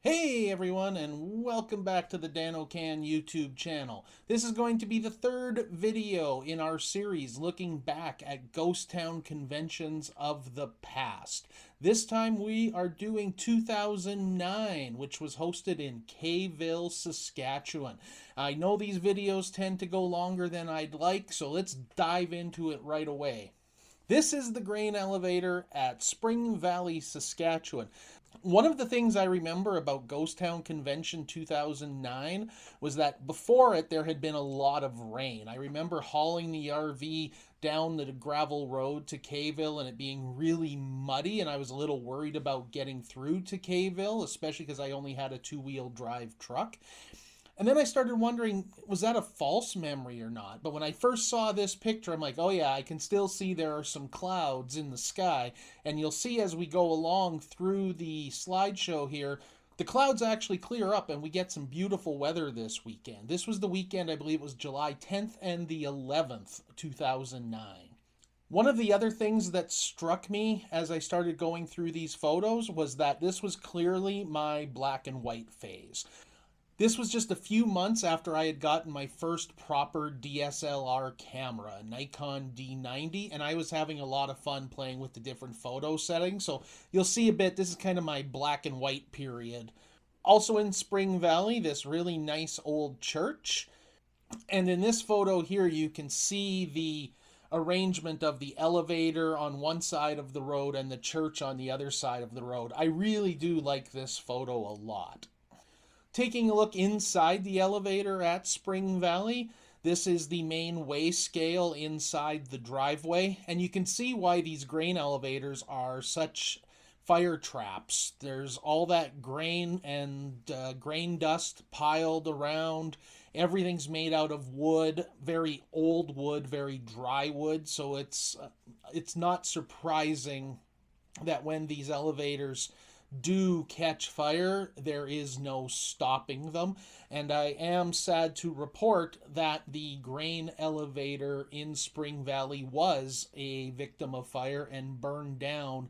Hey everyone, and welcome back to the Dan O'Can YouTube channel. This is going to be the third video in our series looking back at ghost town conventions of the past. This time we are doing 2009, which was hosted in Kayville, Saskatchewan. I know these videos tend to go longer than I'd like, so let's dive into it right away. This is the grain elevator at Spring Valley, Saskatchewan. One of the things I remember about Ghost Town Convention 2009 was that before it there had been a lot of rain. I remember hauling the RV down the gravel road to Kayville and it being really muddy, and I was a little worried about getting through to Kayville, especially because I only had a two-wheel drive truck. And then I started wondering, was that a false memory or not? But when I first saw this picture, I'm like, oh yeah, I can still see there are some clouds in the sky. And you'll see as we go along through the slideshow here, the clouds actually clear up and we get some beautiful weather this weekend. This was the weekend, I believe it was July 10th and the 11th, 2009. One of the other things that struck me as I started going through these photos was that this was clearly my black and white phase. This was just a few months after I had gotten my first proper DSLR camera, a Nikon D90, and I was having a lot of fun playing with the different photo settings. So you'll see a bit, this is kind of my black and white period. Also in Spring Valley, this really nice old church. And in this photo here, you can see the arrangement of the elevator on one side of the road and the church on the other side of the road. I really do like this photo a lot. Taking a look inside the elevator at Spring Valley, this is the main weigh scale inside the driveway, and you can see why these grain elevators are such fire traps. There's all that grain and grain dust piled around. Everything's made out of wood, very old wood, very dry wood, so it's not surprising that when these elevators do catch fire, there is no stopping them. And I am sad to report that the grain elevator in Spring Valley was a victim of fire and burned down.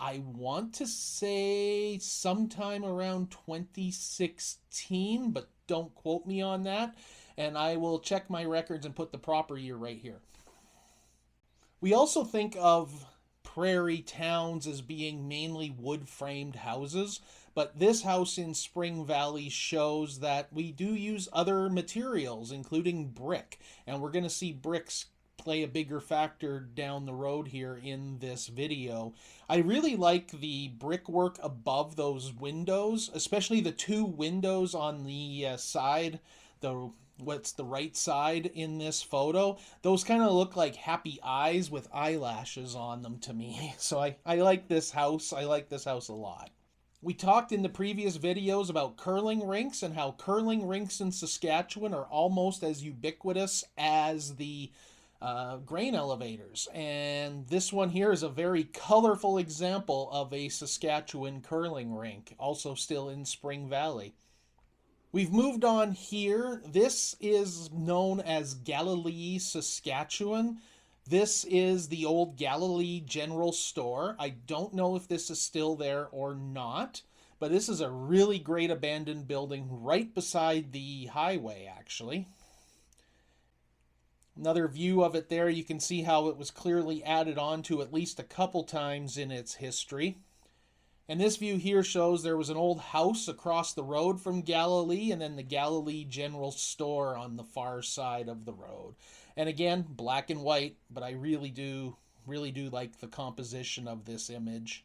I want to say sometime around 2016, but don't quote me on that. And I will check my records and put the proper year right here. We also think of prairie towns as being mainly wood framed houses, but this house in Spring Valley shows that we do use other materials, including brick, and we're going to see bricks play a bigger factor down the road here in this video. I really like the brickwork above those windows, especially the two windows on the side, what's the right side in this photo. Those kind of look like happy eyes with eyelashes on them to me. So I like this house. I like this house a lot. We talked in the previous videos about curling rinks and how curling rinks in Saskatchewan are almost as ubiquitous as the grain elevators. And this one here is a very colorful example of a Saskatchewan curling rink, also still in Spring Valley. We've moved on here. This is known as Galilee, Saskatchewan. This is the old Galilee General Store. I don't know if this is still there or not, but this is a really great abandoned building right beside the highway, actually. Another view of it there, you can see how it was clearly added on to at least a couple times in its history. And this view here shows there was an old house across the road from Galilee and then the Galilee General Store on the far side of the road. And again, black and white, but I really do like the composition of this image.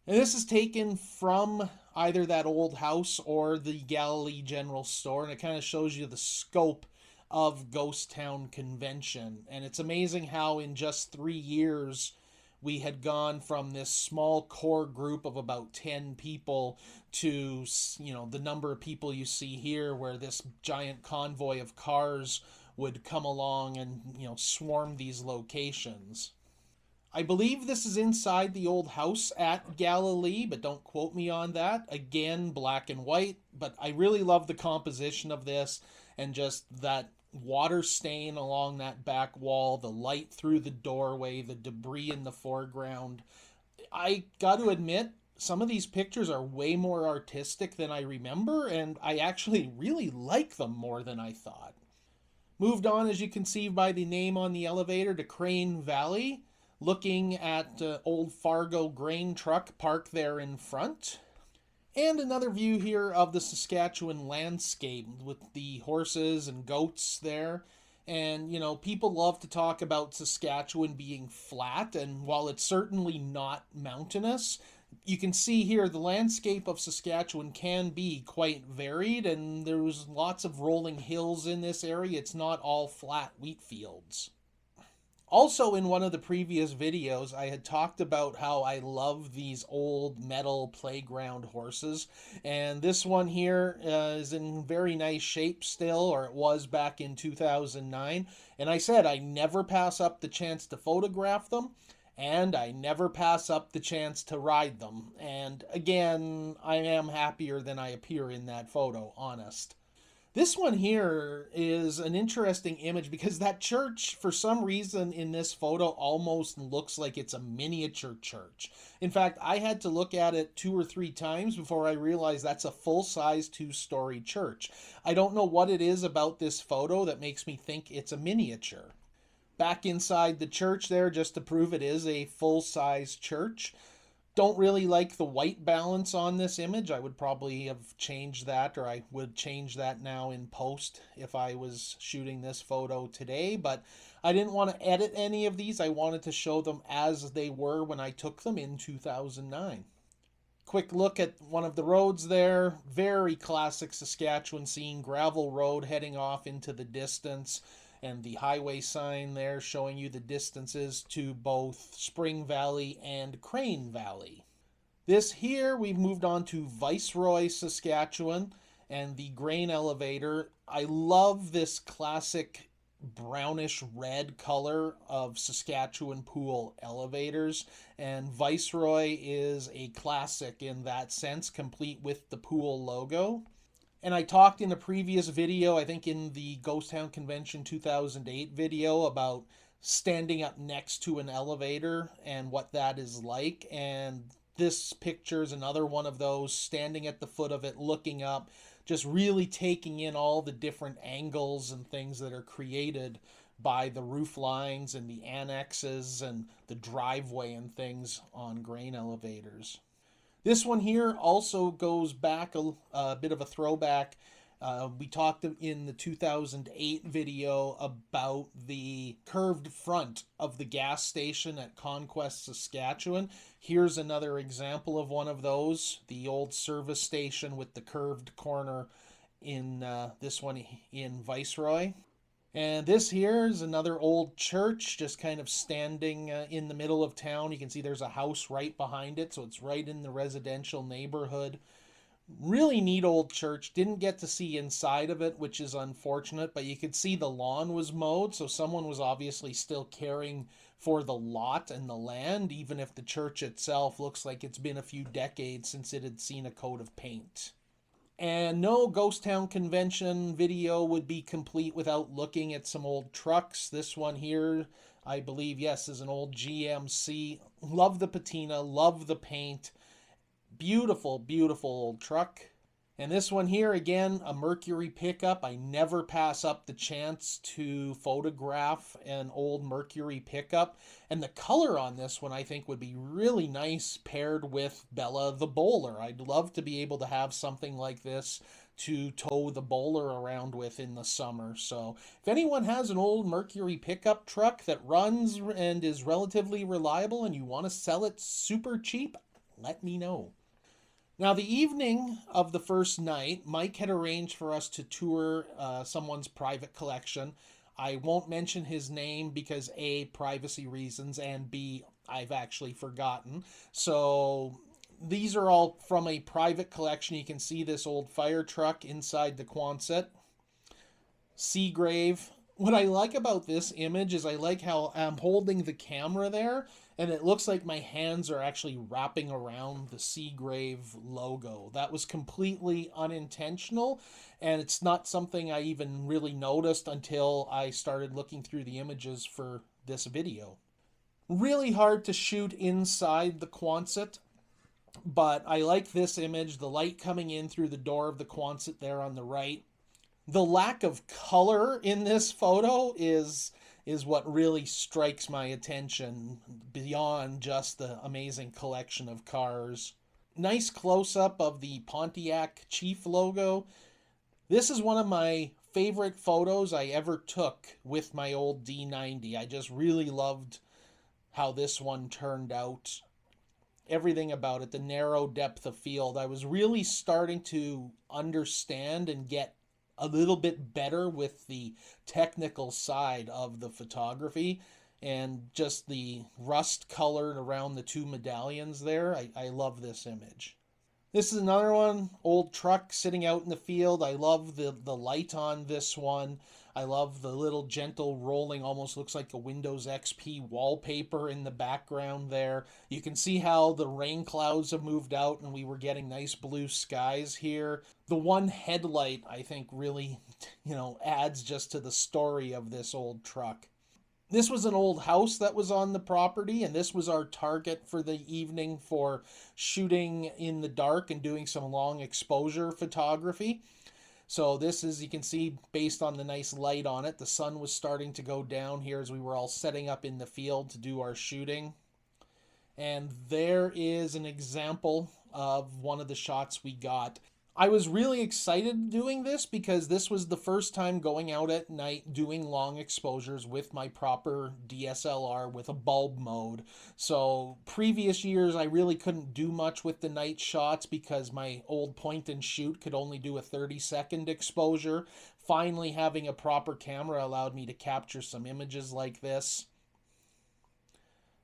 And this is taken from either that old house or the Galilee General Store, and it kind of shows you the scope of Ghost Town Convention. And it's amazing how in just 3 years we had gone from this small core group of about 10 people to, the number of people you see here, where this giant convoy of cars would come along and, swarm these locations. I believe this is inside the old house at Galilee, but don't quote me on that. Again, black and white, but I really love the composition of this and just that water stain along that back wall, the light through the doorway, the debris in the foreground. I got to admit, some of these pictures are way more artistic than I remember, and I actually really like them more than I thought. Moved on, as you can see by the name on the elevator, to Crane Valley, looking at old Fargo grain truck parked there in front. And another view here of the Saskatchewan landscape with the horses and goats there. And, people love to talk about Saskatchewan being flat, and while it's certainly not mountainous, you can see here the landscape of Saskatchewan can be quite varied, and there's lots of rolling hills in this area. It's not all flat wheat fields. Also, in one of the previous videos, I had talked about how I love these old metal playground horses. And this one here is in very nice shape still, or it was back in 2009. And I said I never pass up the chance to photograph them, and I never pass up the chance to ride them. And again, I am happier than I appear in that photo, honest. This one here is an interesting image because that church, for some reason in this photo, almost looks like it's a miniature church. In fact, I had to look at it 2 or 3 times before I realized that's a full-size 2-story church. I don't know what it is about this photo that makes me think it's a miniature. Back inside the church there, just to prove it is a full-size church. Don't really like the white balance on this image. I would probably have changed that, or I would change that now in post if I was shooting this photo today, but I didn't want to edit any of these. I wanted to show them as they were when I took them in 2009. Quick look at one of the roads there. Very classic Saskatchewan scene, gravel road heading off into the distance, and the highway sign there showing you the distances to both Spring Valley and Crane Valley. This here, we've moved on to Viceroy, Saskatchewan, and the grain elevator. I love this classic brownish red color of Saskatchewan pool elevators, and Viceroy is a classic in that sense, complete with the pool logo. And I talked in a previous video, I think in the Ghost Town Convention 2008 video, about standing up next to an elevator and what that is like. And this picture is another one of those, standing at the foot of it, looking up, just really taking in all the different angles and things that are created by the roof lines and the annexes and the driveway and things on grain elevators. This one here also goes back a bit of a throwback. We talked in the 2008 video about the curved front of the gas station at Conquest, Saskatchewan. Here's another example of one of those, the old service station with the curved corner in this one in Viceroy. And this here is another old church, just kind of standing in the middle of town. You can see there's a house right behind it, so it's right in the residential neighborhood. Really neat old church. Didn't get to see inside of it, which is unfortunate, but you could see the lawn was mowed, so someone was obviously still caring for the lot and the land, even if the church itself looks like it's been a few decades since it had seen a coat of paint. And no Ghost Town Convention video would be complete without looking at some old trucks. This one here, I believe, yes, is an old GMC. Love the patina, love the paint. Beautiful, beautiful old truck. And this one here, again, a Mercury pickup. I never pass up the chance to photograph an old Mercury pickup. And the color on this one, I think, would be really nice paired with Bella the Bowler. I'd love to be able to have something like this to tow the bowler around with in the summer. So if anyone has an old Mercury pickup truck that runs and is relatively reliable and you want to sell it super cheap, let me know. Now, the evening of the first night, Mike had arranged for us to tour someone's private collection. I won't mention his name because A, privacy reasons, and B, I've actually forgotten. So these are all from a private collection. You can see this old fire truck inside the Quonset. Seagrave. What I like about this image is I like how I'm holding the camera there, and it looks like my hands are actually wrapping around the Seagrave logo. That was completely unintentional, and it's not something I even really noticed until I started looking through the images for this video. Really hard to shoot inside the Quonset. But I like this image, the light coming in through the door of the Quonset there on the right. The lack of color in this photo is what really strikes my attention beyond just the amazing collection of cars. Nice close up of the Pontiac Chief logo. This is one of my favorite photos I ever took with my old D90. I just really loved how this one turned out. Everything about it, the narrow depth of field. I was really starting to understand and get a little bit better with the technical side of the photography, and just the rust colored around the two medallions there. I love this image. This is another one, old truck sitting out in the field. I love the light on this one. I love the little gentle rolling, almost looks like a Windows XP wallpaper in the background there. You can see how the rain clouds have moved out and we were getting nice blue skies here. The one headlight, I think, really, adds just to the story of this old truck. This was an old house that was on the property, and this was our target for the evening for shooting in the dark and doing some long exposure photography. So this is, you can see, based on the nice light on it, the sun was starting to go down here as we were all setting up in the field to do our shooting. And there is an example of one of the shots we got. I was really excited doing this because this was the first time going out at night doing long exposures with my proper DSLR with a bulb mode. So previous years I really couldn't do much with the night shots because my old point and shoot could only do a 30-second exposure. Finally, having a proper camera allowed me to capture some images like this.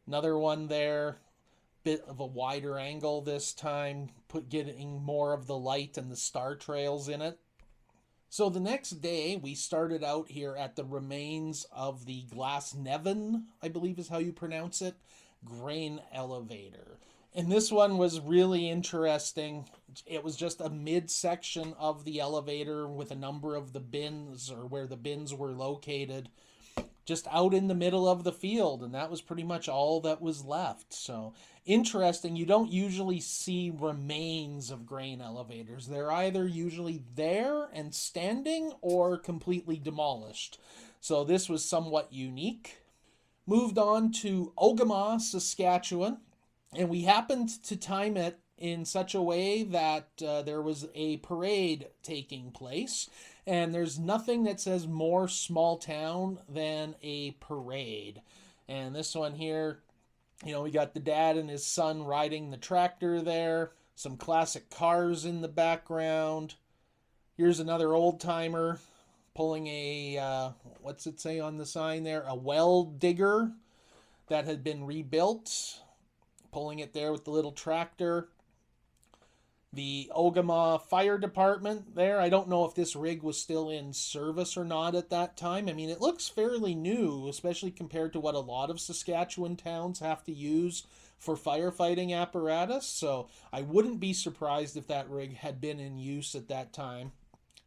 Another one there. Bit of a wider angle this time, getting more of the light and the star trails in it. So the next day we started out here at the remains of the Glasnevin, I believe is how you pronounce it, grain elevator. And this one was really interesting. It was just a midsection of the elevator with a number of the bins, or where the bins were located, just out in the middle of the field, and that was pretty much all that was left. So interesting. You don't usually see remains of grain elevators. They're either usually there and standing or completely demolished. So this was somewhat unique. Moved on to Ogema, Saskatchewan, and we happened to time it in such a way that there was a parade taking place. And there's nothing that says more small town than a parade. And this one here, we got the dad and his son riding the tractor there. Some classic cars in the background. Here's another old timer pulling a, what's it say on the sign there? A well digger that had been rebuilt. Pulling it there with the little tractor. The Ogema Fire Department there. I don't know if this rig was still in service or not at that time. I mean, it looks fairly new, especially compared to what a lot of Saskatchewan towns have to use for firefighting apparatus. So I wouldn't be surprised if that rig had been in use at that time.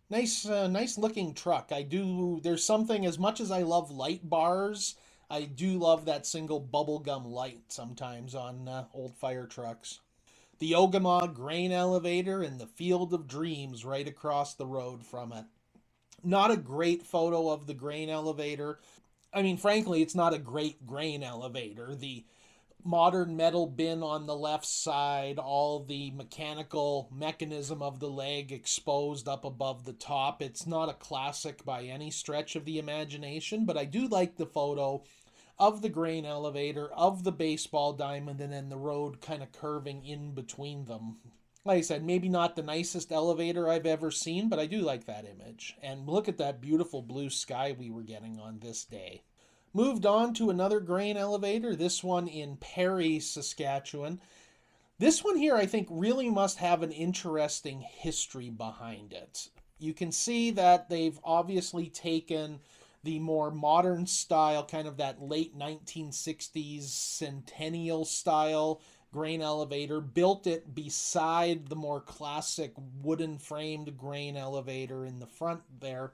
Nice looking truck. There's something, as much as I love light bars, I do love that single bubblegum light sometimes on old fire trucks. The Ogema grain elevator and the Field of Dreams right across the road from it. Not a great photo of the grain elevator. I mean, frankly, it's not a great grain elevator. The modern metal bin on the left side, all the mechanical mechanism of the leg exposed up above the top. It's not a classic by any stretch of the imagination, but I do like the photo of the grain elevator, of the baseball diamond, and then the road kind of curving in between them. Like I said, maybe not the nicest elevator I've ever seen, but I do like that image. And look at that beautiful blue sky we were getting on this day. Moved on to another grain elevator, this one in Parry, Saskatchewan. This one here, I think, really must have an interesting history behind it. You can see that they've obviously taken the more modern style, kind of that late 1960s centennial style grain elevator, built it beside the more classic wooden framed grain elevator in the front there.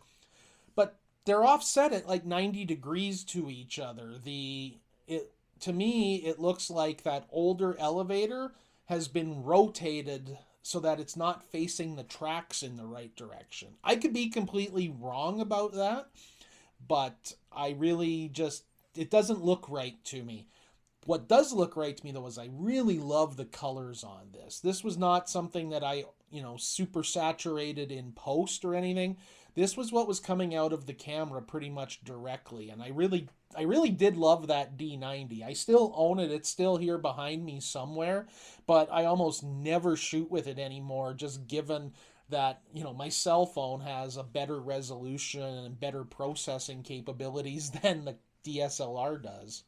But they're offset at like 90 degrees to each other. To me, it looks like that older elevator has been rotated so that it's not facing the tracks in the right direction. I could be completely wrong about that, but I really just, it doesn't look right to me. What does look right to me though is I really love the colors on this. This was not something that I, super saturated in post or anything. This was what was coming out of the camera pretty much directly, and I really did love that D90. I still own it. It's still here behind me somewhere, but I almost never shoot with it anymore, just given that, my cell phone has a better resolution and better processing capabilities than the DSLR does.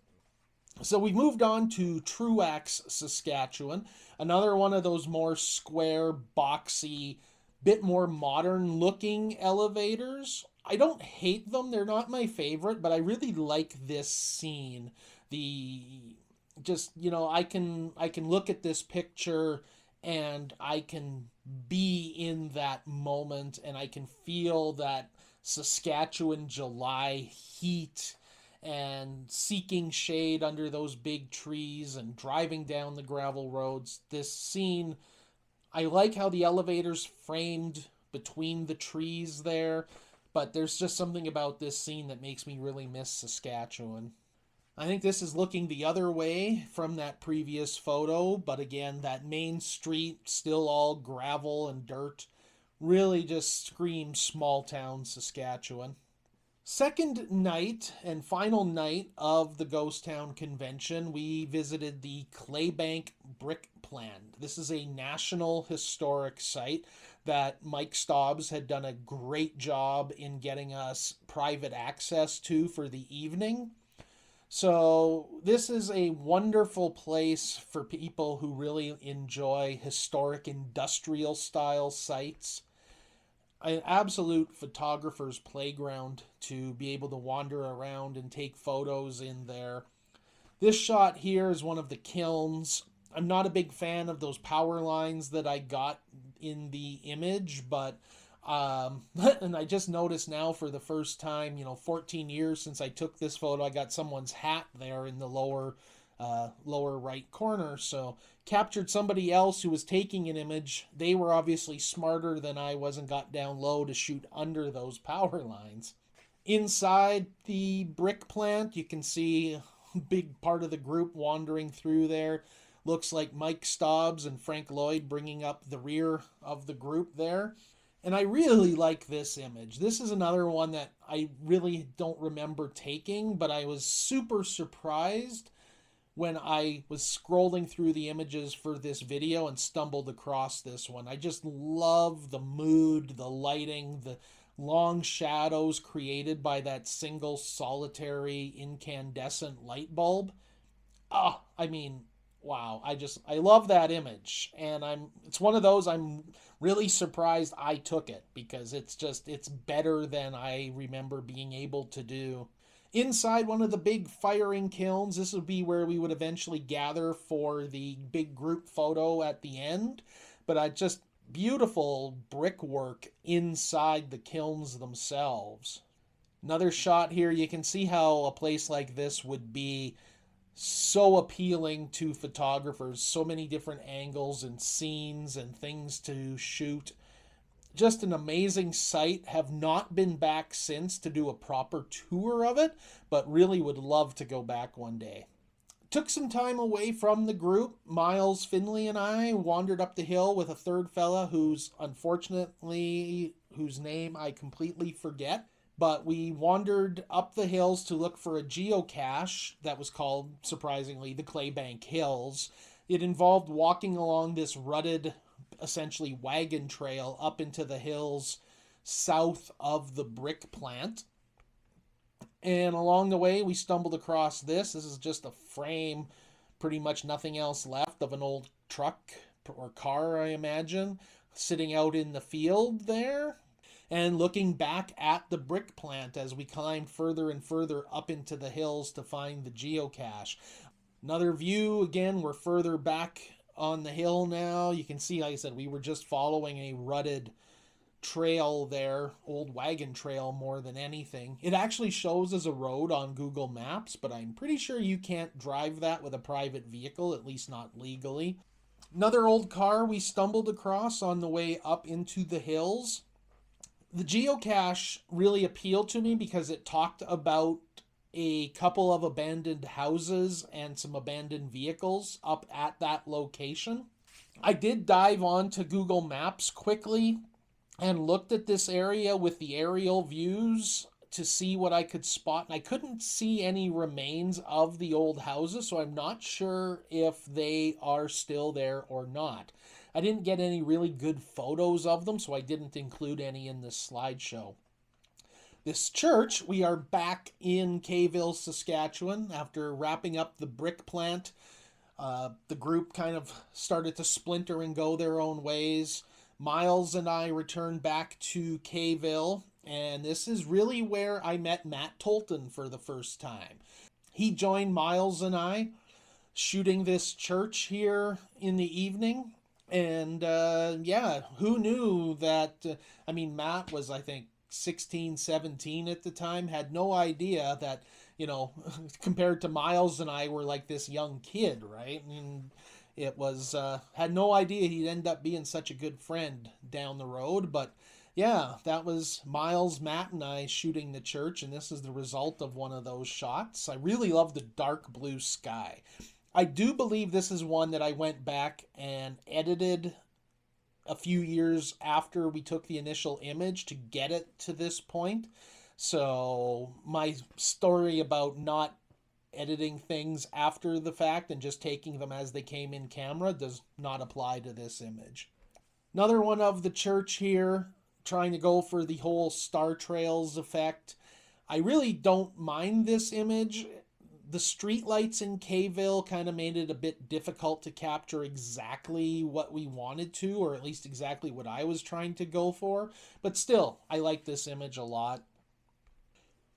So we moved on to Truax, Saskatchewan, another one of those more square, boxy, bit more modern looking elevators. I don't hate them, they're not my favorite, but I really like this scene. The just, I can look at this picture and I can be in that moment and I can feel that Saskatchewan July heat and seeking shade under those big trees and driving down the gravel roads. This scene, I like how the elevator's framed between the trees there, but there's just something about this scene that makes me really miss Saskatchewan. I think this is looking the other way from that previous photo, but again, that main street, still all gravel and dirt, really just screams small town Saskatchewan. Second night and final night of the Ghost Town Convention, we visited the Claybank brick plant. This is a national historic site that Mike Stobbs had done a great job in getting us private access to for the evening. So this is a wonderful place for people who really enjoy historic industrial style sites. An absolute photographer's playground to be able to wander around and take photos in there. This shot here is one of the kilns. I'm not a big fan of those power lines that I got in the image, but and I just noticed now for the first time, 14 years since I took this photo, I got someone's hat there in the lower right corner. So captured somebody else who was taking an image. They were obviously smarter than I was and got down low to shoot under those power lines. Inside the brick plant, you can see a big part of the group wandering through there. Looks like Mike Stobbs and Frank Lloyd bringing up the rear of the group there. And I really like this image. This is another one that I really don't remember taking, but I was super surprised when I was scrolling through the images for this video and stumbled across this one. I just love the mood, the lighting, the long shadows created by that single solitary incandescent light bulb. Wow, I love that image, and it's one of those I'm really surprised I took it, because it's better than I remember being able to do. Inside one of the big firing kilns, this would be where we would eventually gather for the big group photo at the end, but I just beautiful brickwork inside the kilns themselves. Another shot here, you can see how a place like this would be so appealing to photographers. So many different angles and scenes and things to shoot. Just an amazing site. Have not been back since to do a proper tour of it, but really would love to go back one day. Took some time away from the group. Miles Finley and I wandered up the hill with a third fella whose name I completely forget. But we wandered up the hills to look for a geocache that was called, surprisingly, the Claybank Hills. It involved walking along this rutted, essentially wagon trail up into the hills south of the brick plant. And along the way, we stumbled across this. This is just a frame, pretty much nothing else left, of an old truck or car, I imagine, sitting out in the field there. And looking back at the brick plant as we climbed further and further up into the hills to find the geocache. Another view, again, we're further back on the hill now. You can see, like I said, we were just following a rutted trail there, old wagon trail more than anything. It actually shows as a road on Google Maps, but I'm pretty sure you can't drive that with a private vehicle, at least not legally. Another old car we stumbled across on the way up into the hills. The geocache really appealed to me because it talked about a couple of abandoned houses and some abandoned vehicles up at that location. I did dive on to Google Maps quickly and looked at this area with the aerial views to see what I could spot, and I couldn't see any remains of the old houses, so I'm not sure if they are still there or not. I didn't get any really good photos of them, so I didn't include any in this slideshow. This church, we are back in Kayville, Saskatchewan, after wrapping up the brick plant. The group kind of started to splinter and go their own ways. Miles and I returned back to Kayville, and this is really where I met Matt Tolton for the first time. He joined Miles and I shooting this church here in the evening. And yeah, who knew that? Matt was, I think, 16, 17 at the time, had no idea that, compared to Miles and I, were like this young kid, right? And it was, had no idea he'd end up being such a good friend down the road. But yeah, that was Miles, Matt, and I shooting the church, and this is the result of one of those shots. I really love the dark blue sky. I do believe this is one that I went back and edited a few years after we took the initial image to get it to this point. So my story about not editing things after the fact and just taking them as they came in camera does not apply to this image. Another one of the church here, trying to go for the whole Star Trails effect. I really don't mind this image. The streetlights in Kayville kind of made it a bit difficult to capture exactly what we wanted to, or at least exactly what I was trying to go for. But still, I like this image a lot.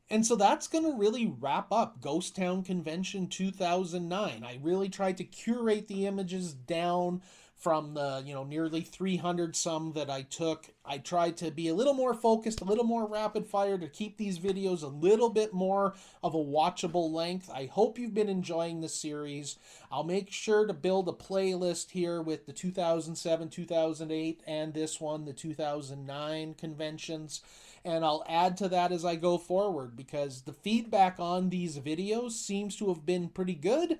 And so that's going to really wrap up Ghost Town Convention 2009. I really tried to curate the images down from the, nearly 300 some that I took. I tried to be a little more focused, a little more rapid fire to keep these videos a little bit more of a watchable length. I hope you've been enjoying the series. I'll make sure to build a playlist here with the 2007, 2008, and this one, the 2009 conventions. And I'll add to that as I go forward because the feedback on these videos seems to have been pretty good.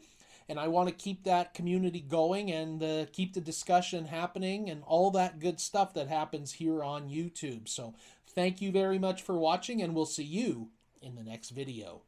And I want to keep that community going and keep the discussion happening and all that good stuff that happens here on YouTube. So thank you very much for watching, and we'll see you in the next video.